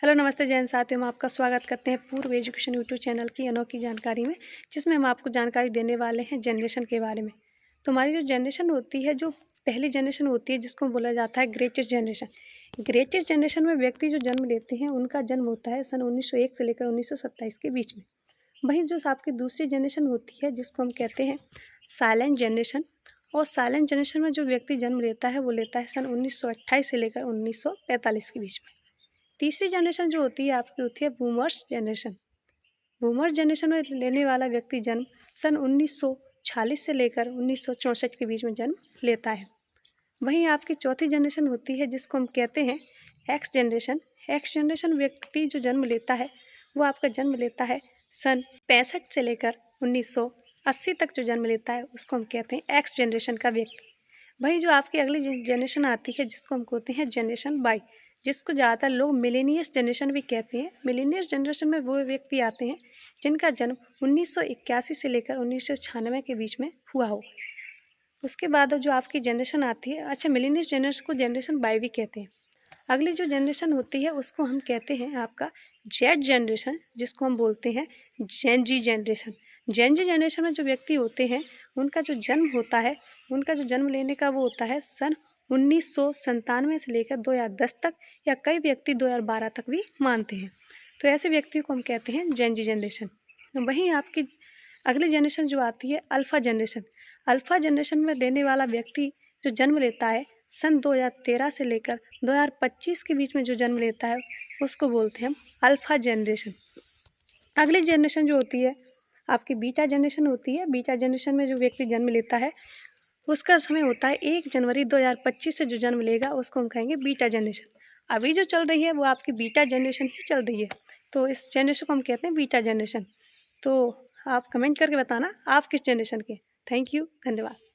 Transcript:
Hello नमस्ते जैन साथियों, हम आपका स्वागत करते हैं पूर्व एजुकेशन यूट्यूब चैनल की अनोखी जानकारी में, जिसमें हम आपको जानकारी देने वाले हैं जनरेशन के बारे में। तो हमारी जो जनरेशन होती है, जो पहली जनरेशन होती है, जिसको बोला जाता है ग्रेटेस्ट जनरेशन। ग्रेटेस्ट जनरेशन में व्यक्ति जो जन्म लेते हैं, उनका जन्म होता है सन 1901 से लेकर 1927 के बीच में। वहीं जो आपकी दूसरी जनरेशन होती है, जिसको हम कहते हैं साइलेंट जनरेशन, और साइलेंट जनरेशन में जो व्यक्ति जन्म लेता है वो लेता है सन 1928 से लेकर 1945 के बीच में। तीसरी जनरेशन जो होती है आपकी होती है बूमर्स जनरेशन। बूमर्स जनरेशन में लेने वाला व्यक्ति जन्म सन 1946 से लेकर 1964 के बीच में जन्म लेता है। वहीं आपकी चौथी जनरेशन होती है, जिसको हम कहते हैं एक्स जनरेशन। एक्स जनरेशन व्यक्ति जो जन्म लेता है वो आपका जन्म लेता है सन 65 से लेकर 1980 तक जो जन्म लेता है उसको हम कहते हैं एक्स जनरेशन का व्यक्ति। वहीं जो आपकी अगली जनरेशन आती है, जिसको हम कहते हैं जनरेशन वाई, जिसको ज़्यादातर लोग मिलेनियस जनरेशन भी कहते हैं। मिलेनियस जनरेशन में वो व्यक्ति आते हैं जिनका जन्म 1981 से लेकर 1996 के बीच में हुआ हो। उसके बाद जो आपकी जनरेशन आती है, अच्छा मिलेनियस जनरेशन को जनरेशन वाई भी कहते हैं। अगली जो जनरेशन होती है उसको हम कहते हैं आपका जेड जनरेशन, जिसको हम बोलते हैं जेन जी जनरेशन। जेन जी जनरेशन में जो व्यक्ति होते हैं उनका जो जन्म होता है, उनका जो जन्म लेने का वो होता है सन 1997 से लेकर 2010 तक, या कई व्यक्ति 2012 तक भी मानते हैं। तो ऐसे व्यक्ति को हम कहते हैं जेन जी जनरेशन। वहीं आपकी अगली जनरेशन जो आती है अल्फ़ा जनरेशन। अल्फ़ा जनरेशन में रहने वाला व्यक्ति जो जन्म लेता है सन 2013 से लेकर 2025 के बीच में जो जन्म लेता है उसको बोलते हैं हम अल्फ़ा जनरेशन। अगली जनरेशन जो होती है आपकी बीटा जनरेशन होती है। बीटा जनरेशन में जो व्यक्ति जन्म लेता है उसका समय होता है 1 जनवरी 2025 से जो जन्म लेगा उसको हम कहेंगे बीटा जनरेशन। अभी जो चल रही है वो आपकी बीटा जनरेशन ही चल रही है, तो इस जनरेशन को हम कहते हैं बीटा जनरेशन। तो आप कमेंट करके बताना आप किस जनरेशन के। थैंक यू, धन्यवाद।